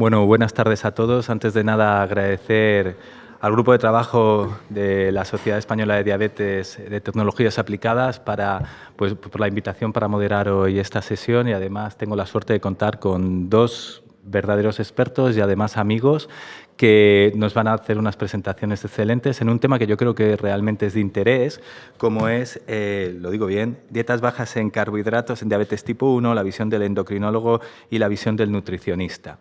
Bueno, buenas tardes a todos. Antes de nada, agradecer al grupo de trabajo de la Sociedad Española de Diabetes de Tecnologías Aplicadas por la invitación para moderar hoy esta sesión, y además tengo la suerte de contar con dos verdaderos expertos y además amigos que nos van a hacer unas presentaciones excelentes en un tema que yo creo que realmente es de interés, como es, lo digo bien, dietas bajas en carbohidratos en diabetes tipo 1, la visión del endocrinólogo y la visión del nutricionista.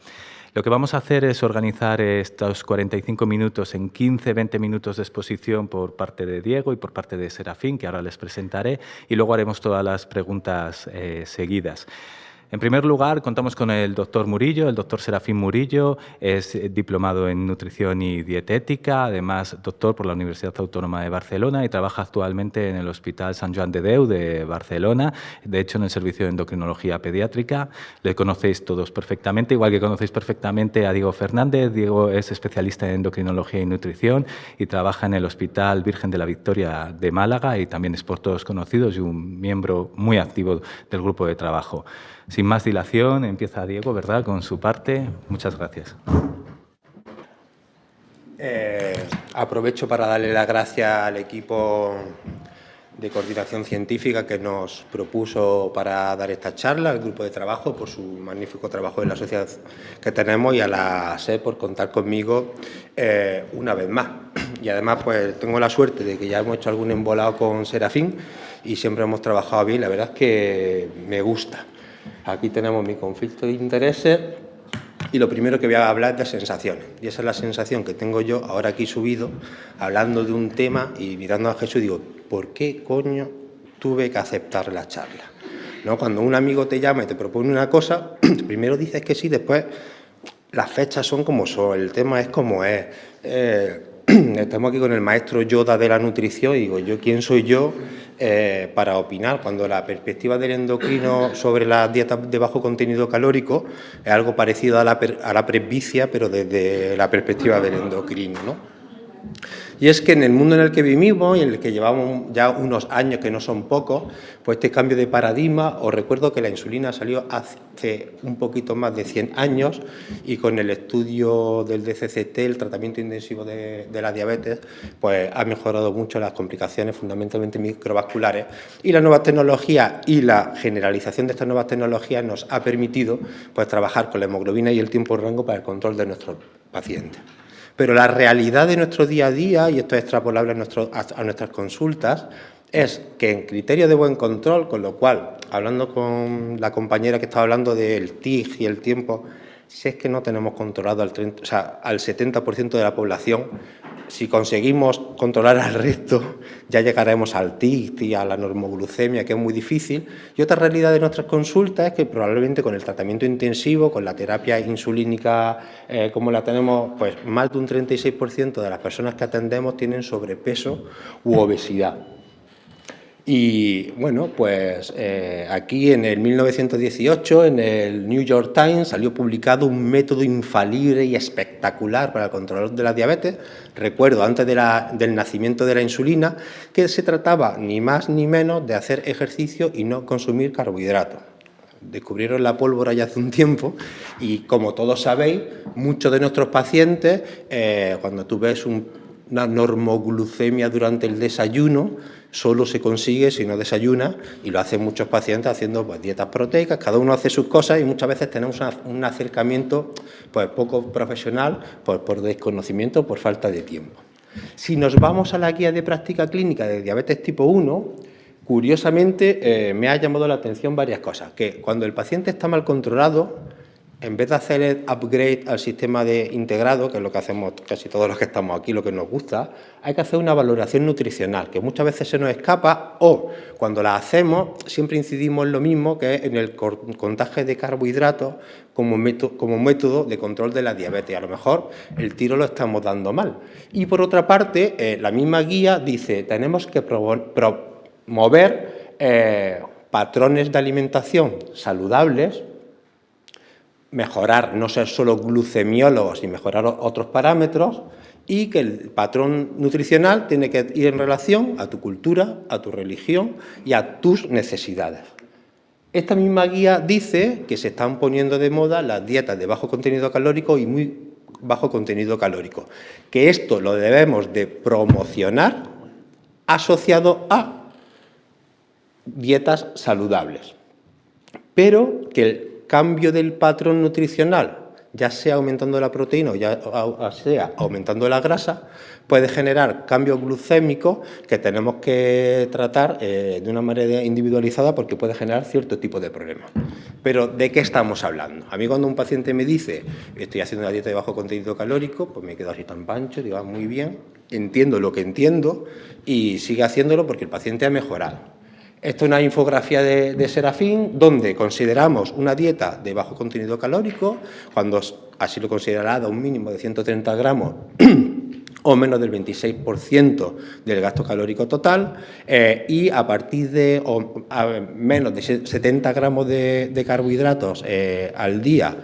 Lo que vamos a hacer es organizar estos 45 minutos en 15-20 minutos de exposición por parte de Diego y por parte de Serafín, que ahora les presentaré, y luego haremos todas las preguntas seguidas. En primer lugar, contamos con el doctor Murillo. El doctor Serafín Murillo es diplomado en nutrición y dietética, además doctor por la Universidad Autónoma de Barcelona, y trabaja actualmente en el Hospital Sant Joan de Déu de Barcelona, de hecho en el servicio de endocrinología pediátrica. Le conocéis todos perfectamente, igual que conocéis perfectamente a Diego Fernández. Diego es especialista en endocrinología y nutrición y trabaja en el Hospital Virgen de la Victoria de Málaga, y también es por todos conocidos y un miembro muy activo del grupo de trabajo. Sin más dilación, empieza Diego, ¿verdad?, con su parte. Muchas gracias. Aprovecho para darle las gracias al equipo de coordinación científica que nos propuso para dar esta charla, al grupo de trabajo por su magnífico trabajo en la sociedad que tenemos, y a la SED por contar conmigo una vez más. Y además pues tengo la suerte de que ya hemos hecho algún embolado con Serafín y siempre hemos trabajado bien. La verdad es que me gusta. Aquí tenemos mi conflicto de intereses y lo primero que voy a hablar es de sensaciones. Y esa es la sensación que tengo yo ahora aquí subido, hablando de un tema y mirando a Jesús, digo, ¿por qué coño tuve que aceptar la charla? ¿No? Cuando un amigo te llama y te propone una cosa, primero dices que sí, después las fechas son como son, el tema es como es. Estamos aquí con el maestro Yoda de la nutrición y digo, ¿quién soy yo para opinar? Cuando la perspectiva del endocrino sobre las dietas de bajo contenido calórico es algo parecido a la presbicia, pero desde la perspectiva del endocrino, ¿no? Y es que en el mundo en el que vivimos y en el que llevamos ya unos años, que no son pocos, pues este cambio de paradigma, os recuerdo que la insulina salió hace un poquito más de 100 años y con el estudio del DCCT, el tratamiento intensivo de la diabetes, pues ha mejorado mucho las complicaciones fundamentalmente microvasculares, y las nuevas tecnologías y la generalización de estas nuevas tecnologías nos ha permitido pues trabajar con la hemoglobina y el tiempo de rango para el control de nuestros pacientes. Pero la realidad de nuestro día a día, y esto es extrapolable a nuestras consultas, es que en criterio de buen control, con lo cual, hablando con la compañera que estaba hablando del TIG y el tiempo, si es que no tenemos controlado al 70% de la población, si conseguimos controlar al resto, ya llegaremos al TIC y a la normoglucemia, que es muy difícil. Y otra realidad de nuestras consultas es que probablemente con el tratamiento intensivo, con la terapia insulínica como la tenemos, pues más de un 36% de las personas que atendemos tienen sobrepeso u obesidad. Y bueno, pues aquí en el 1918, en el New York Times, salió publicado un método infalible y espectacular para el control de la diabetes. Recuerdo, antes del nacimiento de la insulina, que se trataba ni más ni menos de hacer ejercicio y no consumir carbohidratos. Descubrieron la pólvora ya hace un tiempo y, como todos sabéis, muchos de nuestros pacientes, cuando tú ves una normoglucemia durante el desayuno, solo se consigue si no desayuna, y lo hacen muchos pacientes haciendo pues dietas proteicas. Cada uno hace sus cosas y muchas veces tenemos un acercamiento pues poco profesional por desconocimiento, por falta de tiempo. Si nos vamos a la guía de práctica clínica de diabetes tipo 1, curiosamente me ha llamado la atención varias cosas, que cuando el paciente está mal controlado, en vez de hacer el upgrade al sistema de integrado, que es lo que hacemos casi todos los que estamos aquí, lo que nos gusta, hay que hacer una valoración nutricional, que muchas veces se nos escapa, o cuando la hacemos siempre incidimos en lo mismo, que es en el contaje de carbohidratos como método de control de la diabetes. A lo mejor el tiro lo estamos dando mal. Y por otra parte, la misma guía dice, tenemos que promover patrones de alimentación saludables, mejorar, no ser solo glucemiólogos y mejorar otros parámetros, y que el patrón nutricional tiene que ir en relación a tu cultura, a tu religión y a tus necesidades. Esta misma guía dice que se están poniendo de moda las dietas de bajo contenido calórico y muy bajo contenido calórico, que esto lo debemos de promocionar asociado a dietas saludables, pero que el cambio del patrón nutricional, ya sea aumentando la proteína o ya sea aumentando la grasa, puede generar cambios glucémicos que tenemos que tratar de una manera individualizada porque puede generar cierto tipo de problemas. Pero, ¿de qué estamos hablando? A mí cuando un paciente me dice estoy haciendo una dieta de bajo contenido calórico, pues me quedo así tan pancho, digo, muy bien, entiendo lo que entiendo y sigue haciéndolo porque el paciente ha mejorado. Esto es una infografía de Serafín, donde consideramos una dieta de bajo contenido calórico, cuando así lo considerará, da un mínimo de 130 gramos o menos del 26% del gasto calórico total, y a partir de menos de 70 gramos de carbohidratos al día,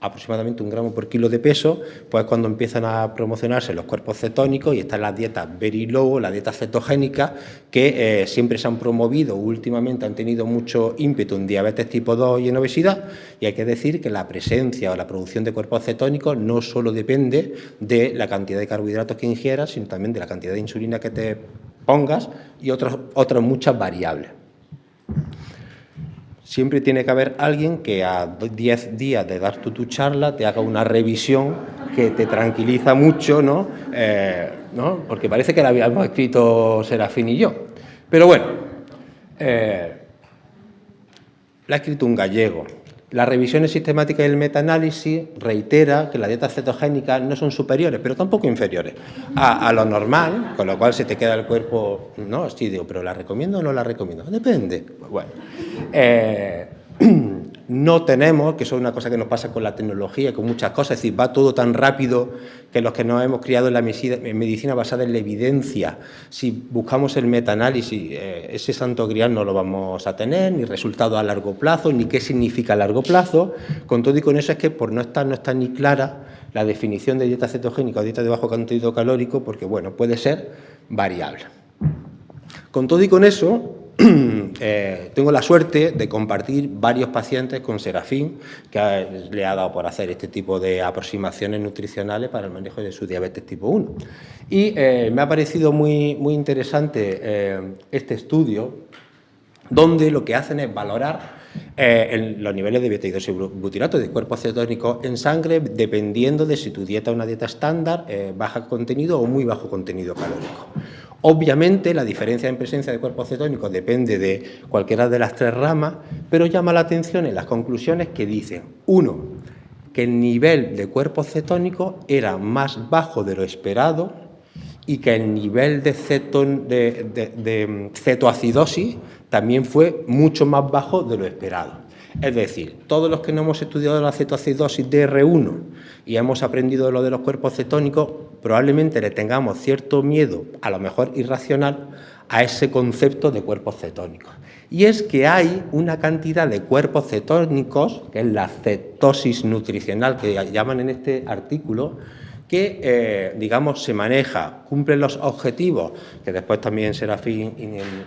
aproximadamente 1 gramo por kilo de peso, pues cuando empiezan a promocionarse los cuerpos cetónicos y están las dietas very low, las dietas cetogénicas, que siempre se han promovido, últimamente han tenido mucho ímpetu en diabetes tipo 2 y en obesidad, y hay que decir que la presencia o la producción de cuerpos cetónicos no solo depende de la cantidad de carbohidratos que ingieras, sino también de la cantidad de insulina que te pongas y otras muchas variables. Siempre tiene que haber alguien que a 10 días de dar tu charla te haga una revisión que te tranquiliza mucho, ¿no? Porque parece que la habíamos escrito Serafín y yo. Pero bueno, la ha escrito un gallego. Las revisiones sistemáticas del metaanálisis reitera que las dietas cetogénicas no son superiores, pero tampoco inferiores a lo normal, con lo cual se te queda el cuerpo, no, sí, digo, pero ¿la recomiendo o no la recomiendo? Depende. Pues bueno, no tenemos, que eso es una cosa que nos pasa con la tecnología, con muchas cosas, es decir, va todo tan rápido que los que nos hemos criado en la medicina basada en la evidencia, si buscamos el metaanálisis, ese santo grial no lo vamos a tener, ni resultados a largo plazo, ni qué significa a largo plazo. Con todo y con eso es que no está ni clara la definición de dieta cetogénica o dieta de bajo contenido calórico, porque bueno, puede ser variable. Con todo y con eso, tengo la suerte de compartir varios pacientes con Serafín, que le ha dado por hacer este tipo de aproximaciones nutricionales para el manejo de su diabetes tipo 1. Y me ha parecido muy interesante este estudio, donde lo que hacen es valorar los niveles de beta-hidroxibutirato de cuerpos cetónicos en sangre, dependiendo de si tu dieta es una dieta estándar, baja contenido o muy bajo contenido calórico. Obviamente, la diferencia en presencia de cuerpos cetónicos depende de cualquiera de las 3 ramas, pero llama la atención en las conclusiones que dicen, 1, que el nivel de cuerpos cetónicos era más bajo de lo esperado y que el nivel de cetoacidosis también fue mucho más bajo de lo esperado. Es decir, todos los que no hemos estudiado la cetoacidosis de R1 y hemos aprendido lo de los cuerpos cetónicos, probablemente le tengamos cierto miedo, a lo mejor irracional, a ese concepto de cuerpos cetónicos. Y es que hay una cantidad de cuerpos cetónicos, que es la cetosis nutricional que llaman en este artículo, que, digamos, se maneja, cumple los objetivos, que después también Serafín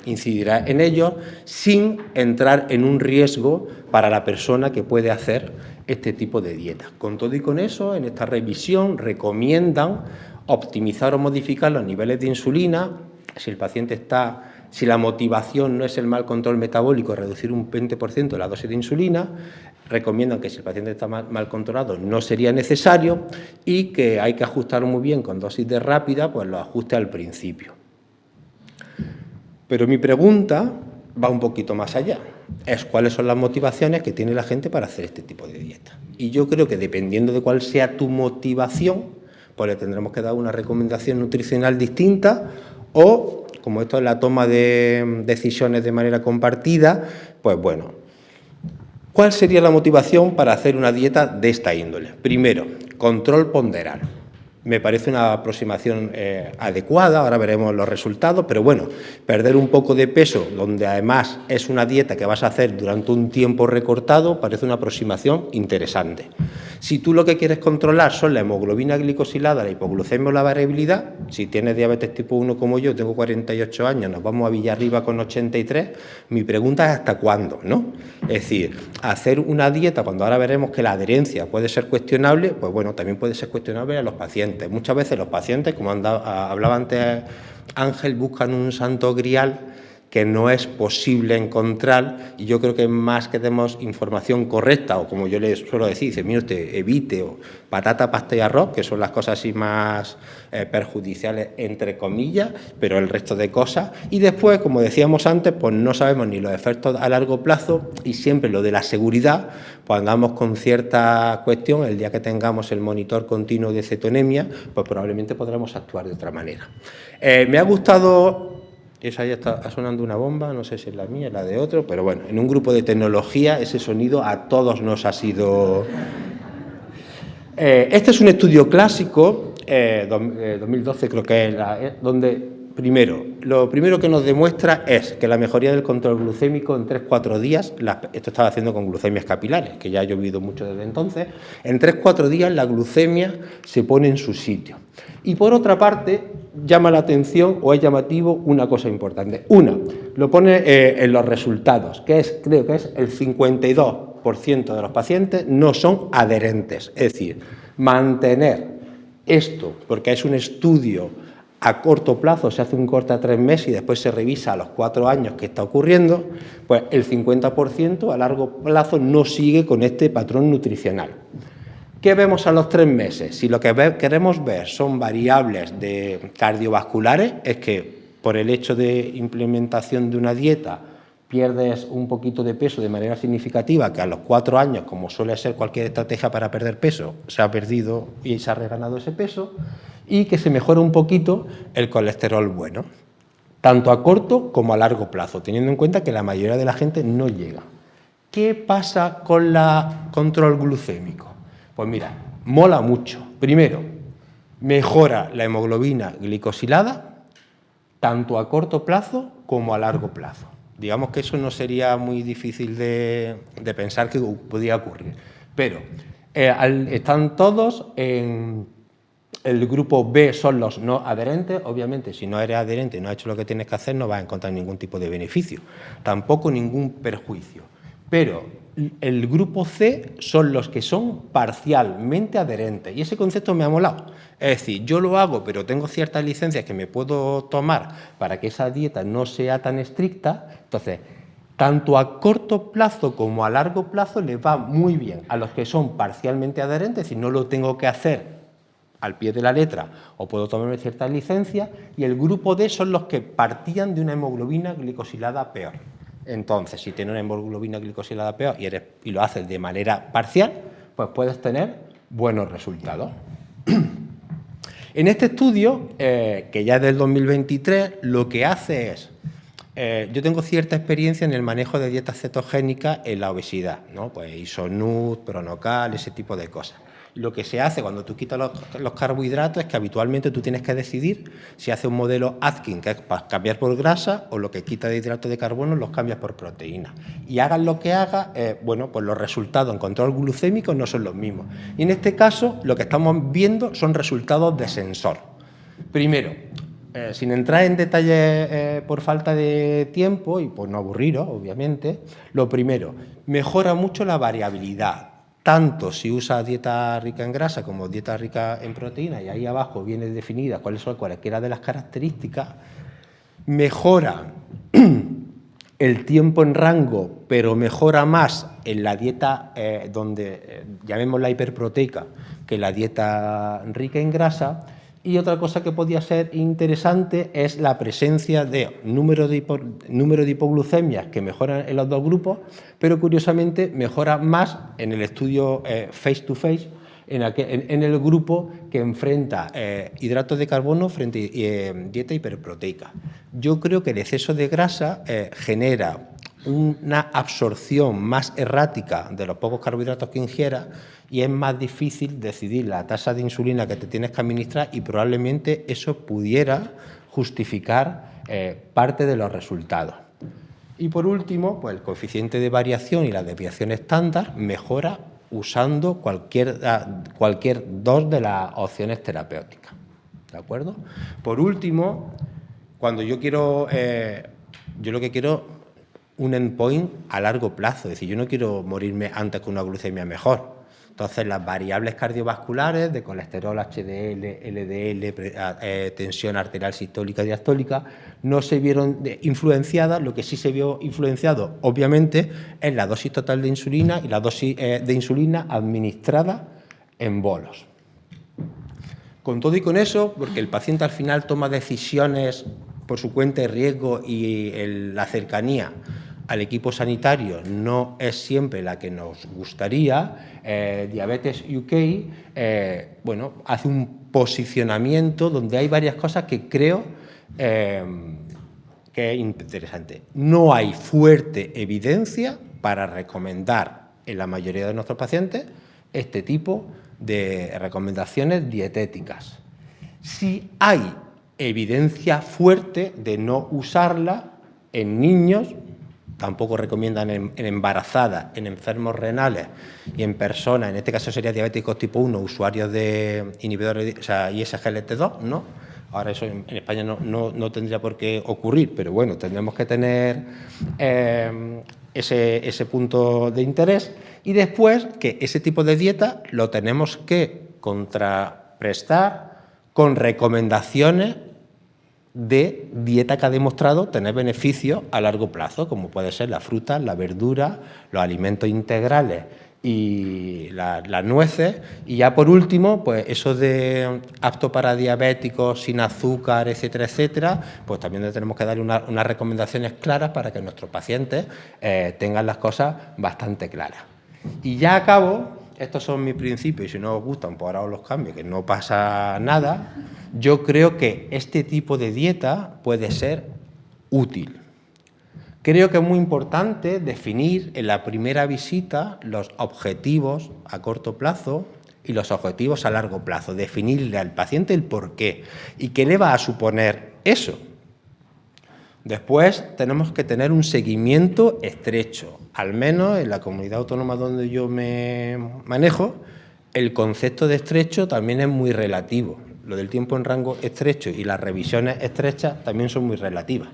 incidirá en ellos, sin entrar en un riesgo para la persona que puede hacer este tipo de dieta. Con todo y con eso, en esta revisión recomiendan optimizar o modificar los niveles de insulina, si la motivación no es el mal control metabólico, reducir un 20% la dosis de insulina. Recomiendan que si el paciente está mal controlado no sería necesario y que hay que ajustar muy bien con dosis de rápida, pues lo ajuste al principio. Pero mi pregunta va un poquito más allá. Es cuáles son las motivaciones que tiene la gente para hacer este tipo de dieta. Y yo creo que dependiendo de cuál sea tu motivación, pues le tendremos que dar una recomendación nutricional distinta o, como esto es la toma de decisiones de manera compartida, pues bueno, ¿cuál sería la motivación para hacer una dieta de esta índole? Primero, control ponderal. Me parece una aproximación adecuada, ahora veremos los resultados, pero bueno, perder un poco de peso, donde además es una dieta que vas a hacer durante un tiempo recortado, parece una aproximación interesante. Si tú lo que quieres controlar son la hemoglobina glicosilada, la hipoglucemia o la variabilidad, si tienes diabetes tipo 1 como yo, tengo 48 años, nos vamos a Villarriba con 83, mi pregunta es ¿hasta cuándo?, ¿no? Es decir, hacer una dieta, cuando ahora veremos que la adherencia puede ser cuestionable, pues bueno, también puede ser cuestionable a los pacientes. Muchas veces los pacientes, como hablaba antes Ángel, buscan un santo grial que no es posible encontrar, y yo creo que más que demos información correcta, o como yo les suelo decir, dice, mire usted, evite o patata, pasta y arroz, que son las cosas así más perjudiciales, entre comillas, pero el resto de cosas, y después, como decíamos antes, pues no sabemos ni los efectos a largo plazo, y siempre lo de la seguridad, pues andamos con cierta cuestión, el día que tengamos el monitor continuo de cetonemia, pues probablemente podremos actuar de otra manera. Me ha gustado... Esa ya está sonando una bomba, no sé si es la mía, la de otro, pero bueno, en un grupo de tecnología ese sonido a todos nos ha sido... Este es un estudio clásico, 2012 creo que es, donde lo primero que nos demuestra es que la mejoría del control glucémico en 3-4 días, esto estaba haciendo con glucemias capilares, que ya ha llovido mucho desde entonces, en 3-4 días la glucemia se pone en su sitio. Y por otra parte, llama la atención o es llamativo una cosa importante. Una, lo pone en los resultados, que creo que es el 52% de los pacientes no son adherentes. Es decir, mantener esto, porque es un estudio a corto plazo, se hace un corte a 3 meses y después se revisa a los 4 años qué está ocurriendo, pues el 50% a largo plazo no sigue con este patrón nutricional. ¿Qué vemos a los 3 meses? Si lo que queremos ver son variables cardiovasculares, es que por el hecho de implementación de una dieta pierdes un poquito de peso de manera significativa, que a los 4 años, como suele ser cualquier estrategia para perder peso, se ha perdido y se ha reganado ese peso, y que se mejora un poquito el colesterol bueno, tanto a corto como a largo plazo, teniendo en cuenta que la mayoría de la gente no llega. ¿Qué pasa con el control glucémico? Pues mira, mola mucho. Primero, mejora la hemoglobina glicosilada, tanto a corto plazo como a largo plazo. Digamos que eso no sería muy difícil de pensar que podía ocurrir. Pero están todos en el grupo B, son los no adherentes. Obviamente, si no eres adherente y no has hecho lo que tienes que hacer, no vas a encontrar ningún tipo de beneficio, tampoco ningún perjuicio. Pero el grupo C son los que son parcialmente adherentes, y ese concepto me ha molado. Es decir, yo lo hago, pero tengo ciertas licencias que me puedo tomar para que esa dieta no sea tan estricta. Entonces, tanto a corto plazo como a largo plazo les va muy bien a los que son parcialmente adherentes, es decir, no lo tengo que hacer al pie de la letra o puedo tomarme ciertas licencias, y el grupo D son los que partían de una hemoglobina glicosilada peor. Entonces, si tienes una hemoglobina glicosilada peor y lo haces de manera parcial, pues puedes tener buenos resultados. En este estudio, que ya es del 2023, lo que hace es, yo tengo cierta experiencia en el manejo de dietas cetogénicas en la obesidad, ¿no? Pues Isonut, Pronocal, ese tipo de cosas. Lo que se hace cuando tú quitas los carbohidratos es que habitualmente tú tienes que decidir si haces un modelo Atkins, que es para cambiar por grasa, o lo que quita de hidratos de carbono los cambias por proteína. Y hagas lo que hagas, bueno, pues los resultados en control glucémico no son los mismos. Y en este caso, lo que estamos viendo son resultados de sensor. Primero, sin entrar en detalles por falta de tiempo y por no aburriros, obviamente, lo primero, mejora mucho la variabilidad. Tanto si usa dieta rica en grasa como dieta rica en proteína, y ahí abajo viene definida cuáles son cualquiera de las características. Mejora el tiempo en rango, pero mejora más en la dieta donde llamémosla hiperproteica que la dieta rica en grasa. Y otra cosa que podía ser interesante es la presencia de número de hipoglucemias que mejoran en los dos grupos, pero curiosamente mejora más en el estudio face to face, en el grupo que enfrenta hidratos de carbono frente a dieta hiperproteica. Yo creo que el exceso de grasa genera una absorción más errática de los pocos carbohidratos que ingieras, y es más difícil decidir la tasa de insulina que te tienes que administrar, y probablemente eso pudiera justificar parte de los resultados. Y por último, pues el coeficiente de variación y la desviación estándar mejora usando cualquier dos de las opciones terapéuticas. ¿De acuerdo? Por último, cuando yo lo que quiero un endpoint a largo plazo, es decir, yo no quiero morirme antes con una glucemia mejor. Entonces, las variables cardiovasculares de colesterol, HDL, LDL, tensión arterial sistólica y diastólica no se vieron influenciadas. Lo que sí se vio influenciado, obviamente, es la dosis total de insulina y la dosis de insulina administrada en bolos. Con todo y con eso, porque el paciente al final toma decisiones por su cuenta de riesgo y la cercanía al equipo sanitario no es siempre la que nos gustaría, Diabetes UK hace un posicionamiento donde hay varias cosas que creo que es interesante. No hay fuerte evidencia para recomendar en la mayoría de nuestros pacientes este tipo de recomendaciones dietéticas. Sí hay evidencia fuerte de no usarla en niños, tampoco recomiendan en embarazadas, en enfermos renales y en personas, en este caso sería diabéticos tipo 1, usuarios de inhibidores, o sea, ISGLT2, ¿no? Ahora eso en España no tendría por qué ocurrir, pero bueno, tendremos que tener ese punto de interés. Y después que ese tipo de dieta lo tenemos que contraprestar con recomendaciones de dieta que ha demostrado tener beneficios a largo plazo, como puede ser la fruta, la verdura, los alimentos integrales y las nueces. Y ya por último, pues eso de apto para diabéticos, sin azúcar, etcétera, etcétera, pues también tenemos que darle unas recomendaciones claras para que nuestros pacientes tengan las cosas bastante claras. Y ya acabo. Estos son mis principios y si no os gustan, pues ahora os los cambio, que no pasa nada. Yo creo que este tipo de dieta puede ser útil. Creo que es muy importante definir en la primera visita los objetivos a corto plazo y los objetivos a largo plazo. Definirle al paciente el porqué y qué le va a suponer eso. Después tenemos que tener un seguimiento estrecho, al menos en la comunidad autónoma donde yo me manejo, el concepto de estrecho también es muy relativo. Lo del tiempo en rango estrecho y las revisiones estrechas también son muy relativas.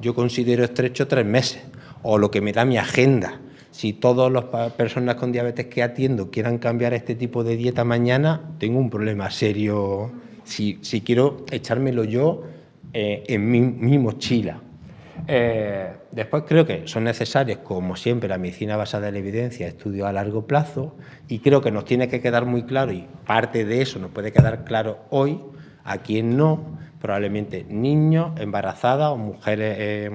Yo considero estrecho 3 meses, o lo que me da mi agenda. Si todas las personas con diabetes que atiendo quieran cambiar este tipo de dieta mañana, tengo un problema serio si quiero echármelo yo en mi mochila. Después creo que son necesarios, como siempre, la medicina basada en la evidencia, estudios a largo plazo, y creo que nos tiene que quedar muy claro, y parte de eso nos puede quedar claro hoy, a quien no, probablemente niños, embarazadas o mujeres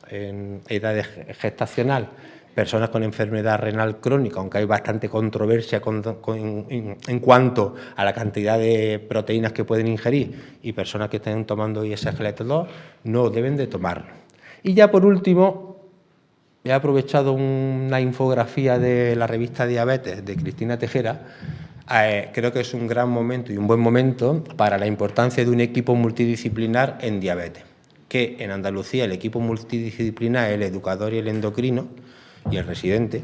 en edad gestacional, personas con enfermedad renal crónica, aunque hay bastante controversia en cuanto a la cantidad de proteínas que pueden ingerir, y personas que estén tomando ISGLT2 no deben de tomarlo. Y ya por último, he aprovechado una infografía de la revista Diabetes de Cristina Tejera. Creo que es un gran momento y un buen momento para la importancia de un equipo multidisciplinar en diabetes, que en Andalucía el equipo multidisciplinar es el educador y el endocrino y el residente.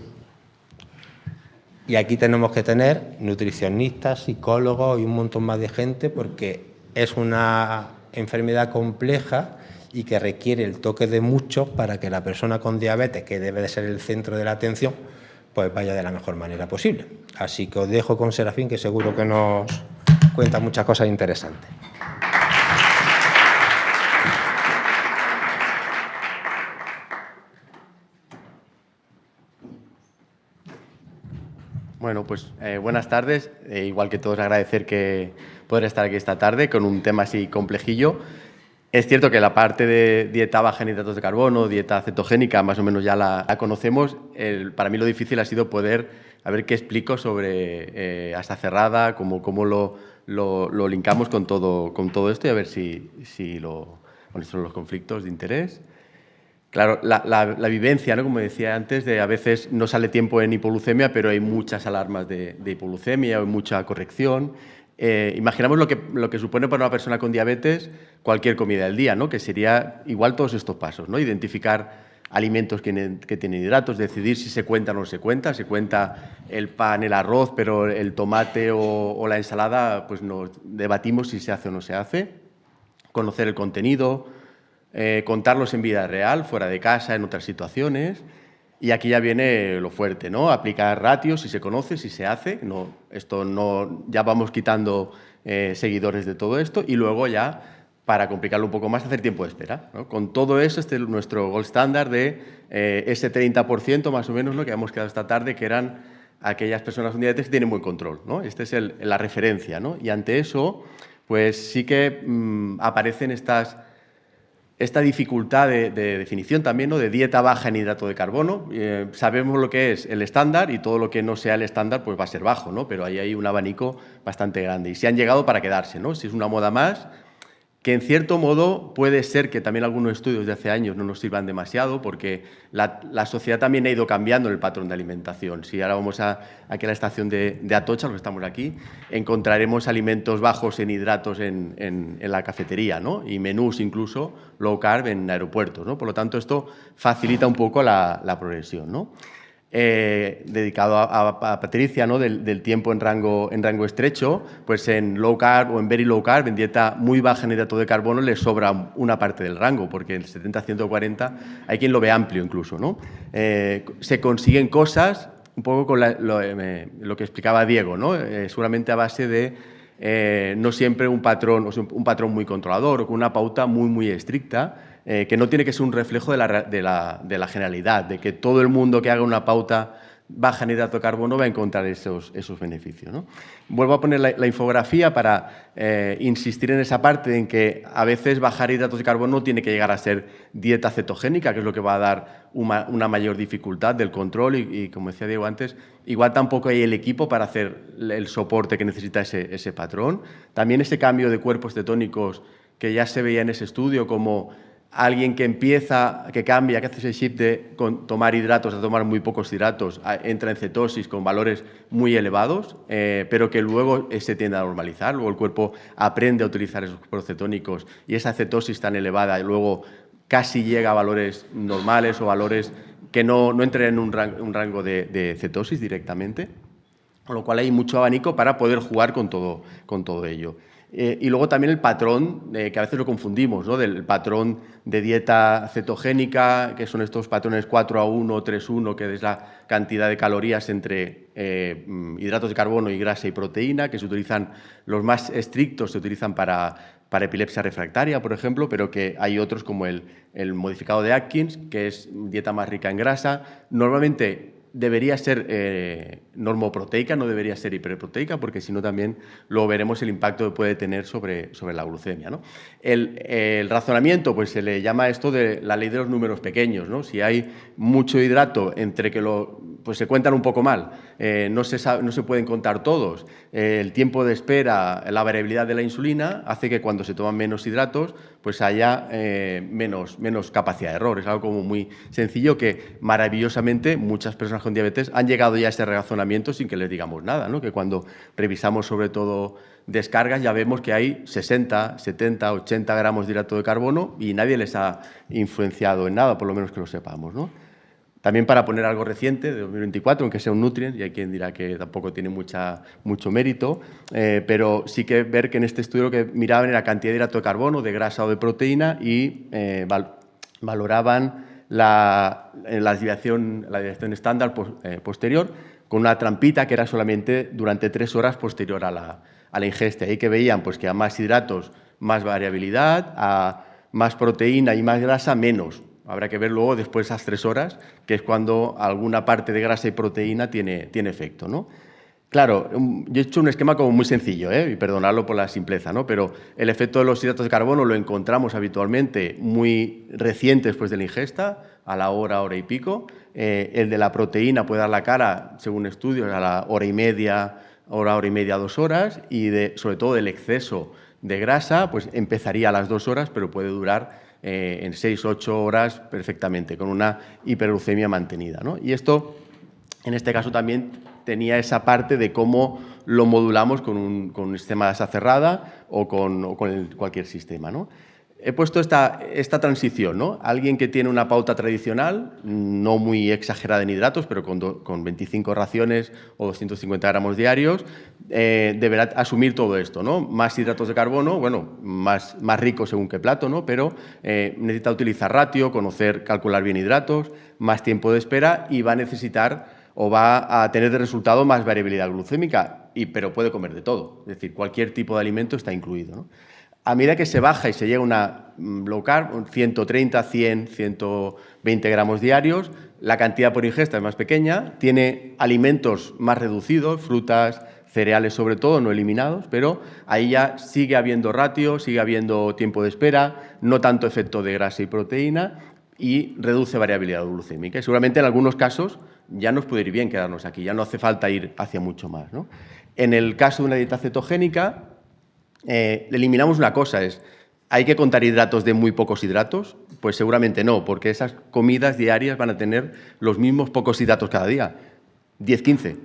Y aquí tenemos que tener nutricionistas, psicólogos y un montón más de gente, porque es una enfermedad compleja y que requiere el toque de muchos para que la persona con diabetes, que debe de ser el centro de la atención, pues vaya de la mejor manera posible. Así que os dejo con Serafín, que seguro que nos cuenta muchas cosas interesantes. Bueno, pues buenas tardes. Igual que todos, agradecer que poder estar aquí esta tarde con un tema así complejillo. Es cierto que la parte de dieta baja en hidratos de carbono, dieta cetogénica, más o menos ya la conocemos. Para mí lo difícil ha sido poder, a ver qué explico sobre hasta cerrada, cómo lo linkamos con todo esto y a ver cuáles son los conflictos de interés. Claro, la vivencia, ¿no? Como decía antes, a veces no sale tiempo en hipoglucemia, pero hay muchas alarmas de hipoglucemia, hay mucha corrección. Imaginamos lo que supone para una persona con diabetes cualquier comida del día, ¿no? Que sería igual todos estos pasos, ¿no? Identificar alimentos que tienen hidratos, decidir si se cuenta o no se cuenta el pan, el arroz, pero el tomate o la ensalada, pues nos debatimos si se hace o no se hace, conocer el contenido, contarlos en vida real, fuera de casa, en otras situaciones. Y aquí ya viene lo fuerte, ¿no? Aplicar ratios, si se conoce, si se hace. No, ya vamos quitando seguidores de todo esto y luego ya, para complicarlo un poco más, hacer tiempo de espera, ¿no? Con todo eso, este es nuestro gold standard de ese 30% más o menos, ¿no?, que hemos quedado esta tarde, que eran aquellas personas con diabetes que tienen buen control, ¿no? Esta es la referencia, ¿no? Y ante eso, pues sí que aparecen esta dificultad de definición también, ¿no?, de dieta baja en hidrato de carbono. Sabemos lo que es el estándar y todo lo que no sea el estándar pues va a ser bajo, ¿no? Pero ahí hay un abanico bastante grande y se han llegado para quedarse, ¿no? Si es una moda más, que en cierto modo puede ser que también algunos estudios de hace años no nos sirvan demasiado, porque la sociedad también ha ido cambiando el patrón de alimentación. Si ahora vamos aquí a la estación de Atocha, los que estamos aquí, encontraremos alimentos bajos en hidratos en la cafetería, ¿no? Y menús incluso low carb en aeropuertos, ¿no? Por lo tanto, esto facilita un poco la progresión, ¿no? Dedicado a Patricia, ¿no?, del tiempo en rango estrecho, pues en low carb o en very low carb, en dieta muy baja en hidrato de carbono, le sobra una parte del rango, porque en 70-140 hay quien lo ve amplio incluso, ¿no? Se consiguen cosas un poco con lo que explicaba Diego, ¿no? Seguramente a base de no siempre un patrón muy controlador o con una pauta muy estricta, que no tiene que ser un reflejo de la generalidad, de que todo el mundo que haga una pauta baja en hidrato de carbono va a encontrar esos beneficios, ¿no? Vuelvo a poner la infografía para insistir en esa parte en que a veces bajar hidratos de carbono tiene que llegar a ser dieta cetogénica, que es lo que va a dar una mayor dificultad del control y como decía Diego antes, igual tampoco hay el equipo para hacer el soporte que necesita ese patrón. También ese cambio de cuerpos cetónicos que ya se veía en ese estudio como alguien que empieza, que cambia, que hace ese shift de tomar hidratos a tomar muy pocos hidratos, entra en cetosis con valores muy elevados, pero que luego se tiende a normalizar. Luego el cuerpo aprende a utilizar esos cuerpos cetónicos y esa cetosis tan elevada y luego casi llega a valores normales o valores que no entren en un rango de cetosis directamente, con lo cual hay mucho abanico para poder jugar con todo ello. Y luego también el patrón, que a veces lo confundimos, ¿no?, del patrón de dieta cetogénica, que son estos patrones 4:1, 3:1, que es la cantidad de calorías entre hidratos de carbono y grasa y proteína, que se utilizan, los más estrictos se utilizan para epilepsia refractaria, por ejemplo, pero que hay otros como el modificado de Atkins, que es dieta más rica en grasa. Normalmente debería ser normoproteica, no debería ser hiperproteica, porque si no también luego veremos el impacto que puede tener sobre la glucemia, ¿no? El razonamiento, pues se le llama esto de la ley de los números pequeños, ¿no? Si hay mucho hidrato entre que pues se cuentan un poco mal, no se pueden contar todos, el tiempo de espera, la variabilidad de la insulina hace que cuando se toman menos hidratos pues haya menos capacidad de error. Es algo como muy sencillo que maravillosamente muchas personas con diabetes han llegado ya a ese razonamiento sin que les digamos nada, ¿no? Que cuando revisamos sobre todo descargas ya vemos que hay 60, 70, 80 gramos de hidrato de carbono y nadie les ha influenciado en nada, por lo menos que lo sepamos, ¿no? También para poner algo reciente, de 2024, aunque sea un nutrient, y hay quien dirá que tampoco tiene mucho mérito, pero sí que ver que en este estudio lo que miraban era cantidad de hidrato de carbono, de grasa o de proteína y valoraban la desviación estándar posterior con una trampita que era solamente durante 3 horas posterior a la ingesta. Ahí que veían pues, que a más hidratos, más variabilidad, a más proteína y más grasa, menos. Habrá que ver luego después de esas 3 horas, que es cuando alguna parte de grasa y proteína tiene efecto, ¿no? Claro, yo he hecho un esquema como muy sencillo, y perdonadlo por la simpleza, ¿no? Pero el efecto de los hidratos de carbono lo encontramos habitualmente muy reciente después de la ingesta, a la hora y pico. El de la proteína puede dar la cara, según estudios, a la hora y media, 2 horas, y sobre todo el exceso de grasa, pues empezaría a las 2 horas, pero puede durar en 6-8 horas perfectamente, con una hiperglucemia mantenida, ¿no? Y esto, en este caso, también tenía esa parte de cómo lo modulamos con un sistema de asa cerrada o con cualquier sistema, ¿no? he puesto esta transición, ¿no? Alguien que tiene una pauta tradicional, no muy exagerada en hidratos, pero con 25 raciones o 250 gramos diarios, deberá asumir todo esto, ¿no? Más hidratos de carbono, bueno, más rico según qué plato, ¿no? Pero necesita utilizar ratio, calcular bien hidratos, más tiempo de espera y va a necesitar o va a tener de resultado más variabilidad glucémica, pero puede comer de todo, es decir, cualquier tipo de alimento está incluido, ¿no? A medida que se baja y se llega a una low carb, 130, 100, 120 gramos diarios, la cantidad por ingesta es más pequeña, tiene alimentos más reducidos, frutas, cereales sobre todo, no eliminados, pero ahí ya sigue habiendo ratio, sigue habiendo tiempo de espera, no tanto efecto de grasa y proteína y reduce variabilidad glucémica. Y seguramente en algunos casos ya nos puede ir bien quedarnos aquí, ya no hace falta ir hacia mucho más, ¿no? En el caso de una dieta cetogénica, eliminamos una cosa, ¿hay que contar hidratos de muy pocos hidratos? Pues seguramente no, porque esas comidas diarias van a tener los mismos pocos hidratos cada día, 10, 15.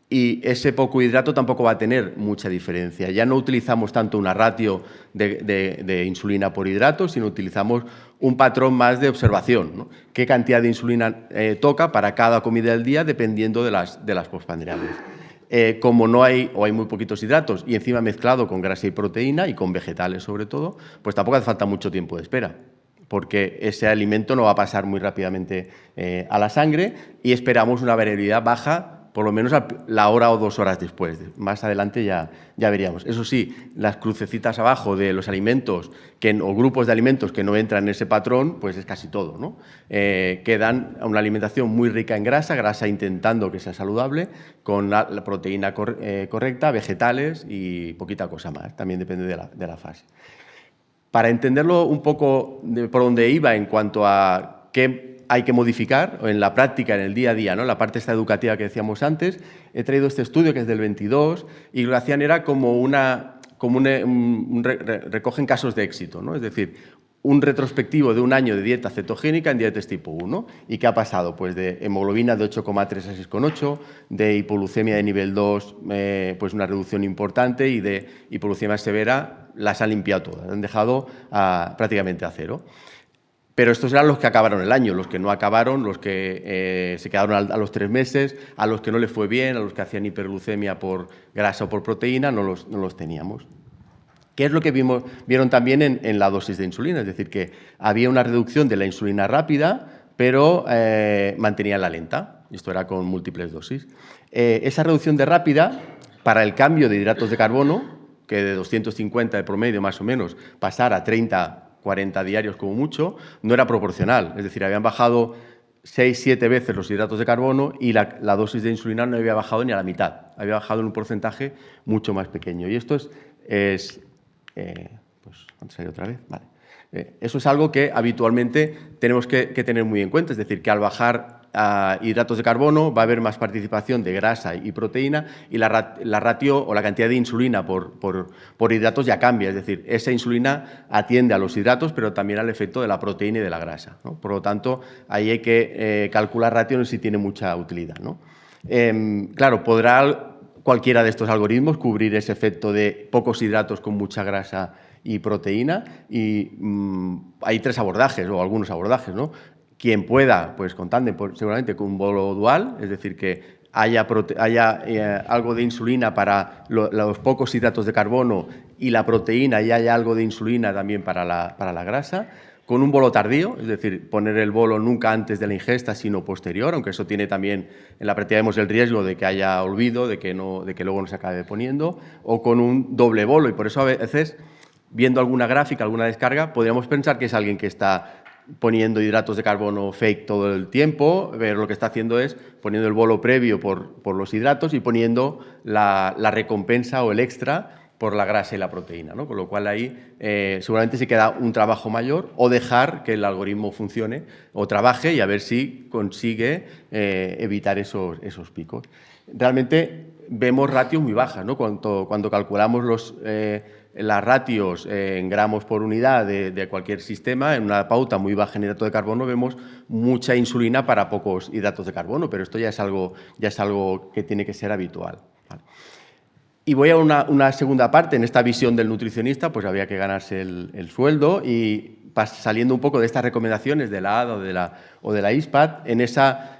Y ese poco hidrato tampoco va a tener mucha diferencia. Ya no utilizamos tanto una ratio de insulina por hidrato, sino utilizamos un patrón más de observación, ¿no? ¿Qué cantidad de insulina toca para cada comida del día dependiendo de las postprandiales? Como no hay o hay muy poquitos hidratos y encima mezclado con grasa y proteína y con vegetales sobre todo, pues tampoco hace falta mucho tiempo de espera, porque ese alimento no va a pasar muy rápidamente a la sangre y esperamos una variabilidad baja por lo menos la hora o 2 horas después. Más adelante ya veríamos. Eso sí, las crucecitas abajo de los alimentos o grupos de alimentos que no entran en ese patrón, pues es casi todo, ¿no? Que dan una alimentación muy rica en grasa intentando que sea saludable, con la proteína correcta, vegetales y poquita cosa más. También depende de la fase. Para entenderlo un poco por dónde iba en cuanto a qué hay que modificar en la práctica, en el día a día, ¿no? La parte esta educativa que decíamos antes, he traído este estudio que es del 22 y lo que hacían era recogen casos de éxito, ¿no? Es decir, un retrospectivo de un año de dieta cetogénica en diabetes tipo 1. ¿Y qué ha pasado? Pues de hemoglobina de 8,3 a 6,8, de hipoglucemia de nivel 2, pues una reducción importante, y de hipoglucemia severa las han limpiado todas, han dejado prácticamente a cero. Pero estos eran los que acabaron el año, los que no acabaron, los que se quedaron a los 3 meses, a los que no les fue bien, a los que hacían hiperglucemia por grasa o por proteína, no los teníamos. ¿Qué es lo que vieron también en la dosis de insulina? Es decir, que había una reducción de la insulina rápida, pero mantenían la lenta. Esto era con múltiples dosis. Esa reducción de rápida, para el cambio de hidratos de carbono, que de 250 de promedio más o menos, pasar a 30, 40 diarios como mucho, no era proporcional. Es decir, habían bajado 6, 7 veces los hidratos de carbono y la dosis de insulina no había bajado ni a la mitad. Había bajado en un porcentaje mucho más pequeño. Y esto pues, ¿antes salió otra vez? Vale. Eso es algo que habitualmente tenemos que tener muy en cuenta. Es decir, que al bajar hidratos de carbono va a haber más participación de grasa y proteína, y la ratio o la cantidad de insulina por hidratos ya cambia. Es decir, esa insulina atiende a los hidratos, pero también al efecto de la proteína y de la grasa, ¿no? Por lo tanto, ahí hay que calcular ratio si tiene mucha utilidad, ¿no? Claro, podrá cualquiera de estos algoritmos cubrir ese efecto de pocos hidratos con mucha grasa y proteína, y hay 3 abordajes o algunos abordajes, ¿no? Quien pueda, pues con tándem, seguramente con un bolo dual, es decir, que haya algo de insulina para los pocos hidratos de carbono y la proteína, y haya algo de insulina también para la grasa. Con un bolo tardío, es decir, poner el bolo nunca antes de la ingesta, sino posterior, aunque eso tiene también, en la práctica vemos el riesgo de que haya olvido, de que luego no se acabe poniendo, o con un doble bolo. Y por eso a veces, viendo alguna gráfica, alguna descarga, podríamos pensar que es alguien que está poniendo hidratos de carbono fake todo el tiempo, pero lo que está haciendo es poniendo el bolo previo por los hidratos y poniendo la recompensa o el extra por la grasa y la proteína, ¿no? Con lo cual ahí seguramente se queda un trabajo mayor, o dejar que el algoritmo funcione o trabaje y a ver si consigue evitar esos picos. Realmente vemos ratios muy bajas, ¿no? Cuando calculamos las ratios en gramos por unidad de cualquier sistema, en una pauta muy baja en hidrato de carbono, vemos mucha insulina para pocos hidratos de carbono, pero esto ya es algo que tiene que ser habitual, ¿vale? Y voy a una segunda parte. En esta visión del nutricionista, pues había que ganarse el sueldo y saliendo un poco de estas recomendaciones de la ADA o de la ISPAD,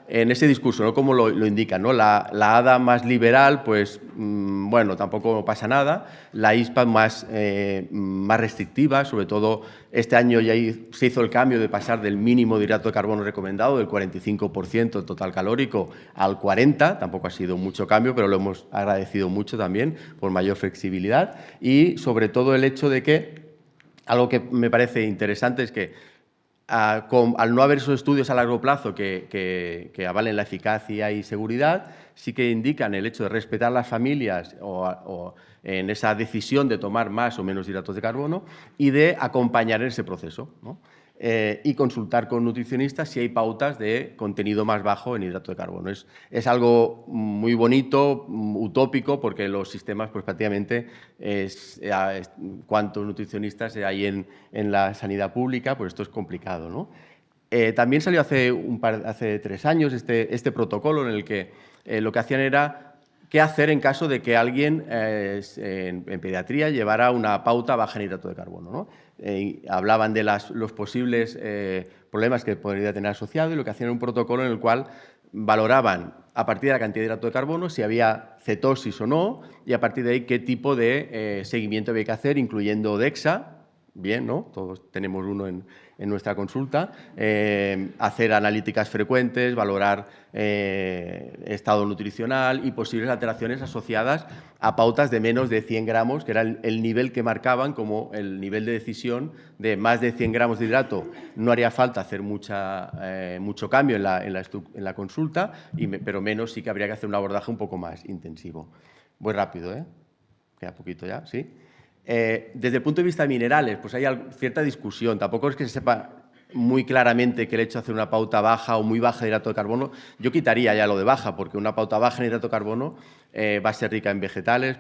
en ese discurso, ¿no? Como lo indican, ¿no? La ADA más liberal, pues bueno, tampoco pasa nada. La ISPAD más restrictiva, sobre todo este año ya se hizo el cambio de pasar del mínimo de hidrato de carbono recomendado, del 45% total calórico, al 40%. Tampoco ha sido mucho cambio, pero lo hemos agradecido mucho también por mayor flexibilidad. Y sobre todo el hecho de que algo que me parece interesante es que al no haber esos estudios a largo plazo que avalen la eficacia y seguridad, sí que indican el hecho de respetar las familias o en esa decisión de tomar más o menos hidratos de carbono y de acompañar en ese proceso, ¿no? Y consultar con nutricionistas si hay pautas de contenido más bajo en hidrato de carbono. Es algo muy bonito, utópico, porque los sistemas, pues prácticamente, cuántos nutricionistas hay en la sanidad pública, pues esto es complicado, ¿no? También salió hace 3 años este protocolo en el que lo que hacían era qué hacer en caso de que alguien en pediatría llevara una pauta baja en hidrato de carbono, ¿no? Hablaban de los posibles problemas que podría tener asociado y lo que hacían era un protocolo en el cual valoraban a partir de la cantidad de hidrato de carbono si había cetosis o no y a partir de ahí qué tipo de seguimiento había que hacer, incluyendo DEXA. Bien, ¿no? Todos tenemos uno en nuestra consulta. Hacer analíticas frecuentes, valorar estado nutricional y posibles alteraciones asociadas a pautas de menos de 100 gramos, que era el nivel que marcaban como el nivel de decisión de más de 100 gramos de hidrato. No haría falta hacer mucho cambio en la consulta, pero menos sí que habría que hacer un abordaje un poco más intensivo. Voy rápido, ¿eh? Queda poquito ya, ¿sí? Desde el punto de vista de minerales, pues hay cierta discusión. Tampoco es que se sepa muy claramente que el hecho de hacer una pauta baja o muy baja de hidrato de carbono, yo quitaría ya lo de baja, porque una pauta baja en hidrato de carbono va a ser rica en vegetales,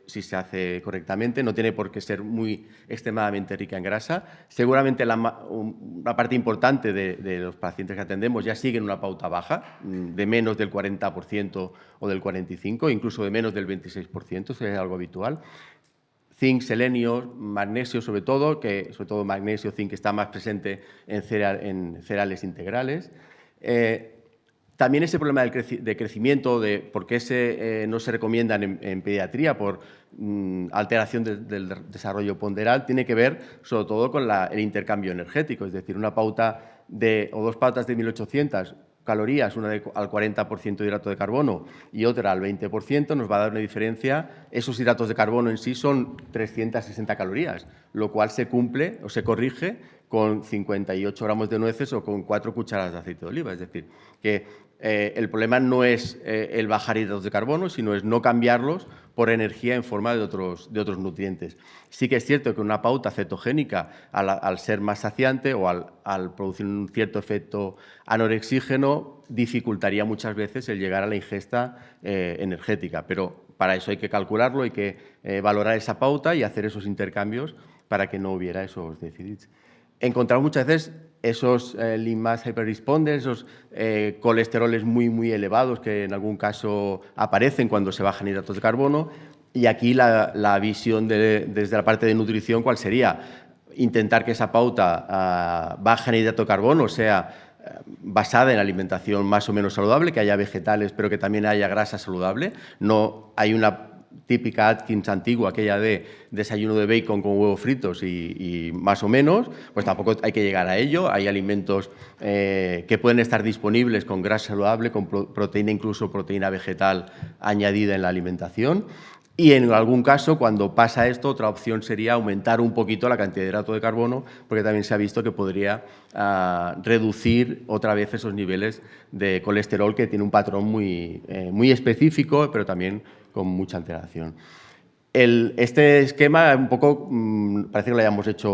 si se hace correctamente, no tiene por qué ser muy extremadamente rica en grasa. Seguramente una parte importante de los pacientes que atendemos ya siguen una pauta baja, de menos del 40% o del 45%, incluso de menos del 26%, eso es algo habitual. Zinc, selenio, magnesio sobre todo magnesio, zinc, que está más presente en cereales integrales. También ese problema de crecimiento, de por qué no se recomiendan en pediatría por alteración del desarrollo ponderal, tiene que ver sobre todo con el intercambio energético, es decir, una pauta o 2 pautas de 1.800 calorías, una al 40% de hidrato de carbono y otra al 20%, nos va a dar una diferencia. Esos hidratos de carbono en sí son 360 calorías, lo cual se cumple o se corrige con 58 gramos de nueces o con 4 cucharadas de aceite de oliva. Es decir, que el problema no es el bajar hidratos de carbono, sino es no cambiarlos por energía en forma de otros nutrientes. Sí que es cierto que una pauta cetogénica, al ser más saciante o al producir un cierto efecto anorexígeno, dificultaría muchas veces el llegar a la ingesta energética, pero para eso hay que calcularlo, hay que valorar esa pauta y hacer esos intercambios para que no hubiera esos déficits. Encontramos muchas veces esos lean mass hyperresponders, esos colesteroles muy, muy elevados que en algún caso aparecen cuando se bajan hidratos de carbono. Y aquí la visión desde la parte de nutrición, ¿cuál sería? Intentar que esa pauta baja en hidrato de carbono sea basada en alimentación más o menos saludable, que haya vegetales, pero que también haya grasa saludable. No hay una típica Atkins antigua, aquella de desayuno de bacon con huevos fritos y más o menos, pues tampoco hay que llegar a ello. Hay alimentos que pueden estar disponibles con grasa saludable, con proteína, incluso proteína vegetal añadida en la alimentación. Y en algún caso, cuando pasa esto, otra opción sería aumentar un poquito la cantidad de hidrato de carbono, porque también se ha visto que podría reducir otra vez esos niveles de colesterol, que tiene un patrón muy específico, pero también con mucha alteración. Este esquema un poco parece que lo hayamos hecho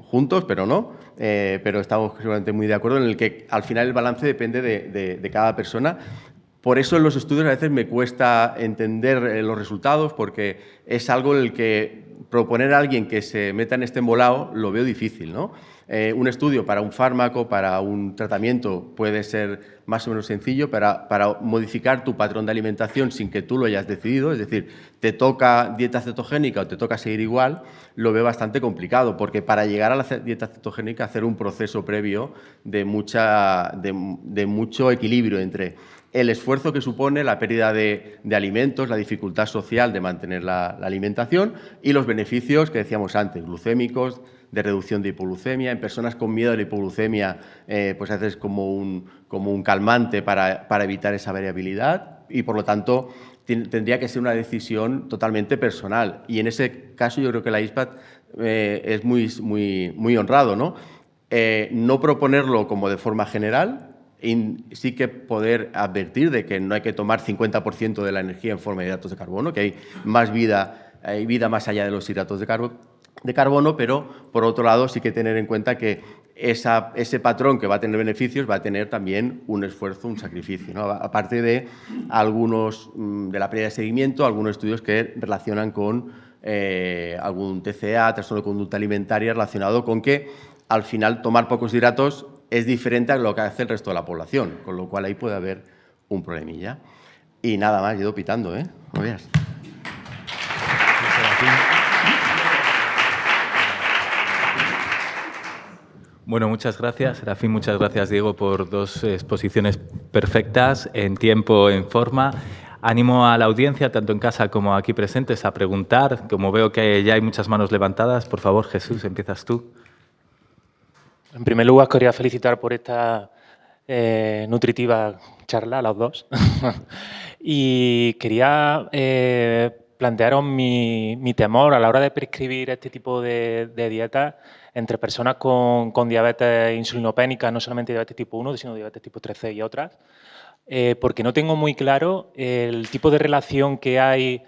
juntos, pero no, pero estamos seguramente muy de acuerdo en el que al final el balance depende de cada persona. Por eso en los estudios a veces me cuesta entender los resultados, porque es algo en el que proponer a alguien que se meta en este embolado lo veo difícil, ¿no? Un estudio para un fármaco, para un tratamiento, puede ser más o menos sencillo. Para modificar tu patrón de alimentación sin que tú lo hayas decidido, es decir, te toca dieta cetogénica o te toca seguir igual, lo veo bastante complicado, porque para llegar a la dieta cetogénica hacer un proceso previo de mucho equilibrio entre el esfuerzo que supone la pérdida de alimentos, la dificultad social de mantener la alimentación y los beneficios que decíamos antes, glucémicos, de reducción de hipoglucemia. En personas con miedo a la hipoglucemia, pues haces como un calmante para evitar esa variabilidad y, por lo tanto, tendría que ser una decisión totalmente personal. Y en ese caso yo creo que la ISPAD es muy honrado, ¿no? No proponerlo como de forma general, y sí que poder advertir de que no hay que tomar 50% de la energía en forma de hidratos de carbono, que hay vida más allá de los hidratos de carbono, pero por otro lado sí que tener en cuenta que ese patrón que va a tener beneficios va a tener también un esfuerzo, un sacrificio, ¿no? Aparte de algunos de la pérdida de seguimiento, algunos estudios que relacionan con algún TCA, trastorno de conducta alimentaria, relacionado con que al final tomar pocos hidratos es diferente a lo que hace el resto de la población, con lo cual ahí puede haber un problemilla. Y nada más, he ido pitando, ¿eh? No veas. Bueno, muchas gracias, Serafín. Muchas gracias, Diego, por dos exposiciones perfectas, en tiempo, en forma. Animo a la audiencia, tanto en casa como aquí presentes, a preguntar. Como veo que ya hay muchas manos levantadas, por favor, Jesús, empiezas tú. En primer lugar, quería felicitar por esta nutritiva charla a los dos. Y quería plantearos mi temor a la hora de prescribir este tipo de dietas entre personas con diabetes insulinopénica, no solamente diabetes tipo 1, sino diabetes tipo 3C y otras, porque no tengo muy claro el tipo de relación que hay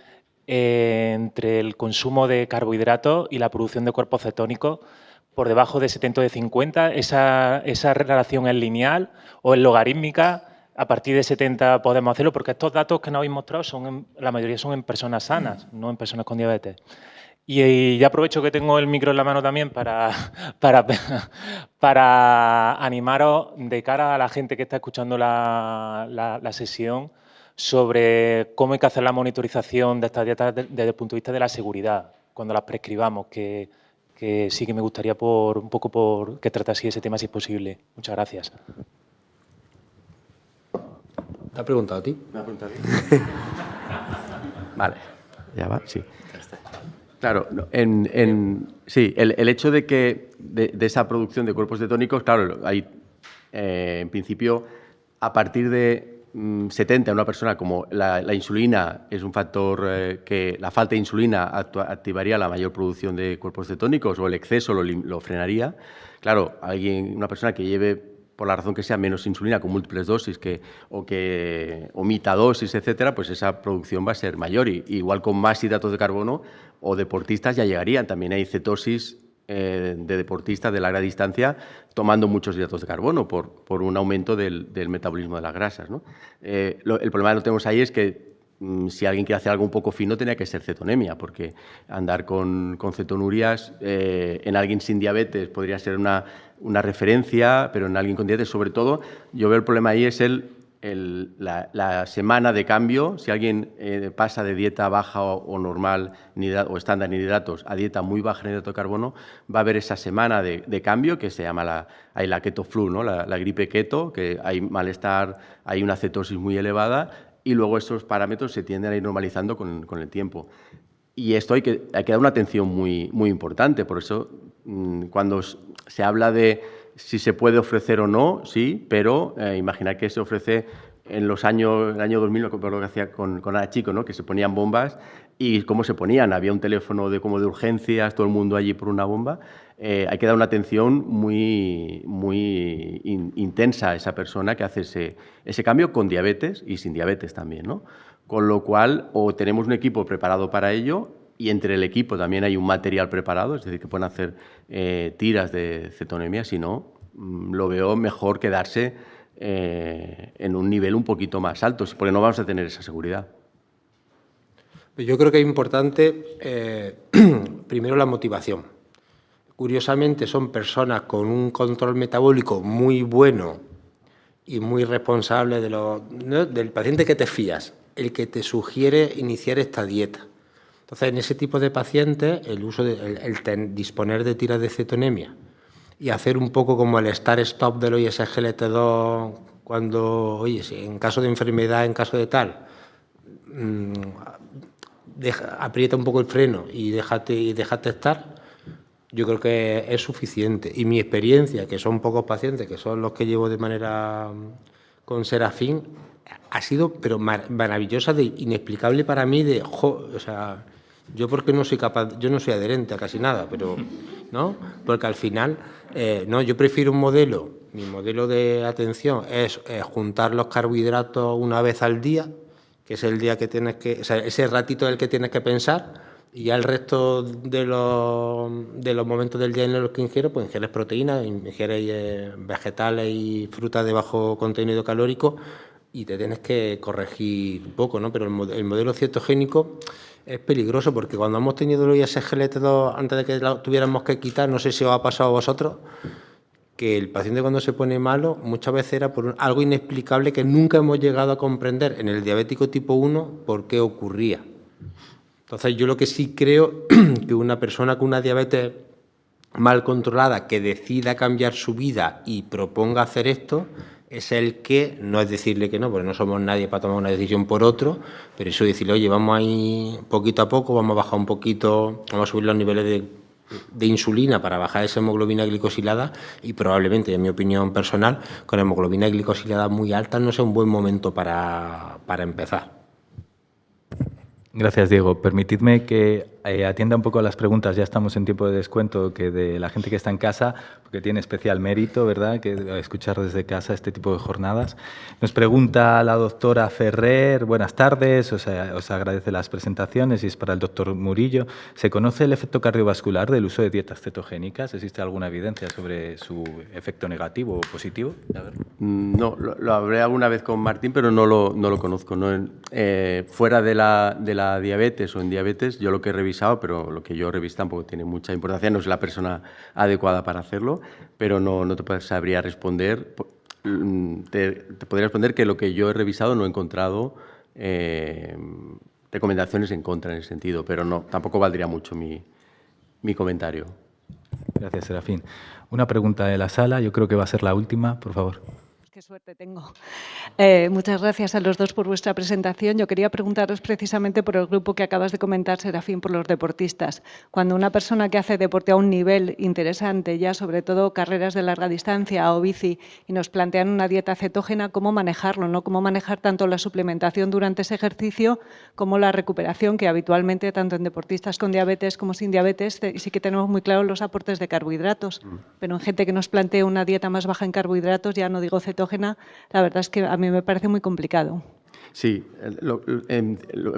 entre el consumo de carbohidratos y la producción de cuerpos cetónicos por debajo de 70 o de 50. ¿Esa relación es lineal o es logarítmica? A partir de 70 podemos hacerlo, porque estos datos que nos habéis mostrado la mayoría son en personas sanas, no en personas con diabetes. Y ya aprovecho que tengo el micro en la mano también para animaros de cara a la gente que está escuchando la sesión sobre cómo hay que hacer la monitorización de estas dietas desde el punto de vista de la seguridad, cuando las prescribamos, que sí que me gustaría un poco que tratase ese tema si es posible. Muchas gracias. ¿Te ha preguntado a ti? ¿Me ha preguntado a ti? Vale, ya va, sí. Claro, sí, el hecho de que de esa producción de cuerpos cetónicos, claro, hay, en principio, a partir de 70 en una persona, como la insulina es un factor que la falta de insulina activaría la mayor producción de cuerpos cetónicos, o el exceso lo frenaría. Claro, una persona que lleve, por la razón que sea, menos insulina con múltiples dosis o que omita dosis, etcétera, pues esa producción va a ser mayor. Y igual con más hidratos de carbono o deportistas ya llegarían. También hay cetosis de deportistas de larga distancia tomando muchos hidratos de carbono por un aumento del metabolismo de las grasas, ¿no? El problema que no tenemos ahí es que si alguien quiere hacer algo un poco fino, tenía que ser cetonemia, porque andar con cetonurias en alguien sin diabetes podría ser una referencia, pero en alguien con diabetes, sobre todo, yo veo el problema ahí es la semana de cambio. Si alguien pasa de dieta baja o normal o estándar en hidratos a dieta muy baja en hidrato de carbono, va a haber esa semana de cambio que se llama la keto flu, ¿no? La gripe keto, que hay malestar, hay una cetosis muy elevada, y luego esos parámetros se tienden a ir normalizando con el tiempo. Y esto hay que dar una atención muy, muy importante. Por eso, cuando se habla de si se puede ofrecer o no, sí, pero imaginar que se ofrece en el año 2000, lo que hacía con Ana Chico, ¿no? Que se ponían bombas, y cómo se ponían. Había un teléfono de urgencias, todo el mundo allí por una bomba. Hay que dar una atención muy, muy intensa a esa persona que hace ese cambio con diabetes y sin diabetes también, ¿no? Con lo cual, o tenemos un equipo preparado para ello, y entre el equipo también hay un material preparado, es decir, que pueden hacer tiras de cetonemia. Si no, lo veo mejor quedarse en un nivel un poquito más alto, porque no vamos a tener esa seguridad. Yo creo que es importante, primero, la motivación. curiosamente son personas con un control metabólico muy bueno y muy responsable ¿no? del paciente que te fías, el que te sugiere iniciar esta dieta. Entonces, en ese tipo de pacientes, el uso disponer de tiras de cetonemia y hacer un poco como el start-stop del ISGLT2 cuando, oye, si en caso de enfermedad, en caso de tal, aprieta un poco el freno y déjate estar, yo creo que es suficiente. Y mi experiencia, que son pocos pacientes, que son los que llevo de manera con Serafín, ha sido pero maravillosa, inexplicable para mí, o sea, yo porque no soy capaz, yo no soy adherente a casi nada, pero ¿no? Porque al final, no, yo prefiero un modelo, mi modelo de atención es juntar los carbohidratos una vez al día, que es el día que tienes que, o sea, ese ratito es el que tienes que pensar, y ya el resto de los momentos del día en los que ingieres, pues ingieres proteínas, ingieres vegetales y frutas de bajo contenido calórico, y te tienes que corregir un poco, ¿no? Pero el modelo cetogénico es peligroso porque cuando hemos tenido los ISGLT2 antes de que lo tuviéramos que quitar, no sé si os ha pasado a vosotros, que el paciente cuando se pone malo muchas veces era por algo inexplicable que nunca hemos llegado a comprender en el diabético tipo 1 por qué ocurría. Entonces yo lo que sí creo que una persona con una diabetes mal controlada que decida cambiar su vida y proponga hacer esto es el que, no es decirle que no, porque no somos nadie para tomar una decisión por otro, pero eso decirle, oye, vamos a ir poquito a poco, vamos a bajar un poquito, vamos a subir los niveles de insulina para bajar esa hemoglobina glicosilada y probablemente, en mi opinión personal, con hemoglobina glicosilada muy alta no sea un buen momento para empezar. Gracias, Diego. Permitidme que atienda un poco a las preguntas. Ya estamos en tiempo de descuento que de la gente que está en casa, porque tiene especial mérito, ¿verdad?, que escuchar desde casa este tipo de jornadas. Nos pregunta la doctora Ferrer, buenas tardes, os agradece las presentaciones y es para el doctor Murillo. ¿Se conoce el efecto cardiovascular del uso de dietas cetogénicas? ¿Existe alguna evidencia sobre su efecto negativo o positivo? A ver. No, lo hablé alguna vez con Martín, pero no lo conozco. ¿No? Fuera de la diabetes o en diabetes, yo lo que he revisado, pero lo que yo reviso tampoco tiene mucha importancia, no es la persona adecuada para hacerlo, pero no te sabría responder. Te podría responder que lo que yo he revisado no he encontrado recomendaciones en contra en ese sentido, pero no, tampoco valdría mucho mi comentario. Gracias, Serafín. Una pregunta de la sala, yo creo que va a ser la última, por favor. Qué suerte tengo. Muchas gracias a los dos por vuestra presentación. Yo quería preguntaros precisamente por el grupo que acabas de comentar, Serafín, por los deportistas. Cuando una persona que hace deporte a un nivel interesante, ya sobre todo carreras de larga distancia o bici, y nos plantean una dieta cetógena, ¿cómo manejarlo? ¿No? ¿Cómo manejar tanto la suplementación durante ese ejercicio como la recuperación, que habitualmente, tanto en deportistas con diabetes como sin diabetes, sí que tenemos muy claros los aportes de carbohidratos, pero en gente que nos plantea una dieta más baja en carbohidratos, ya no digo cetógena, la verdad es que a mí me parece muy complicado. Sí, lo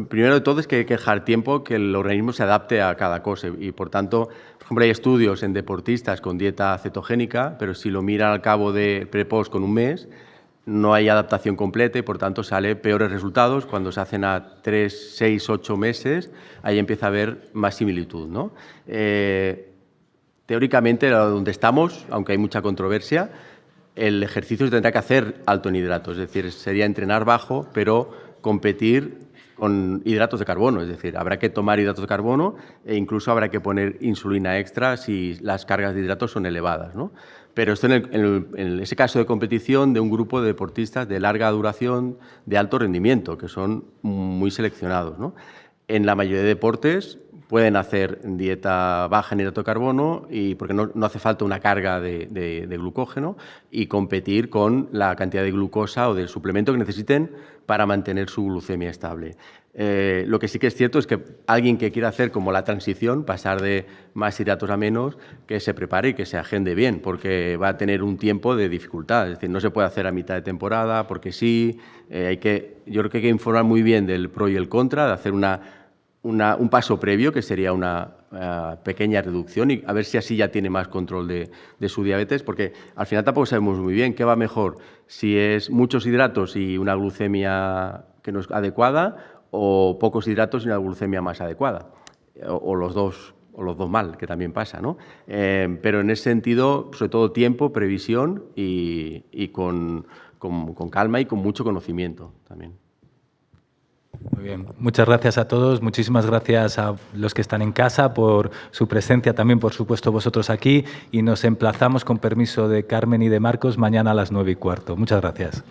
primero de todo es que hay que dejar tiempo que el organismo se adapte a cada cosa y, por tanto, por ejemplo, hay estudios en deportistas con dieta cetogénica, pero si lo miran al cabo de pre-post con un mes, no hay adaptación completa y, por tanto, sale peores resultados. Cuando se hacen a 3, 6, 8 meses, ahí empieza a haber más similitud, ¿no? Teóricamente, donde estamos, aunque hay mucha controversia, el ejercicio se tendrá que hacer alto en hidratos, es decir, sería entrenar bajo, pero competir con hidratos de carbono, es decir, habrá que tomar hidratos de carbono e incluso habrá que poner insulina extra si las cargas de hidratos son elevadas, ¿no? Pero esto en ese caso de competición de un grupo de deportistas de larga duración, de alto rendimiento, que son muy seleccionados, ¿no? En la mayoría de deportes pueden hacer dieta baja en hidrato de carbono porque no hace falta una carga de glucógeno y competir con la cantidad de glucosa o del suplemento que necesiten para mantener su glucemia estable. Lo que sí que es cierto es que alguien que quiera hacer como la transición, pasar de más hidratos a menos, que se prepare y que se agende bien, porque va a tener un tiempo de dificultad. Es decir, no se puede hacer a mitad de temporada, porque sí. Yo creo que hay que informar muy bien del pro y el contra, de hacer un paso previo, que sería una pequeña reducción, y a ver si así ya tiene más control de su diabetes, porque al final tampoco sabemos muy bien qué va mejor, si es muchos hidratos y una glucemia que no es adecuada, o pocos hidratos y una glucemia más adecuada, o los dos o los dos mal, que también pasa, ¿no? Pero en ese sentido, sobre todo tiempo, previsión y con calma y con mucho conocimiento también. Muy bien, muchas gracias a todos, muchísimas gracias a los que están en casa por su presencia, también por supuesto vosotros aquí, y nos emplazamos con permiso de Carmen y de Marcos mañana a las 9:15. Muchas gracias.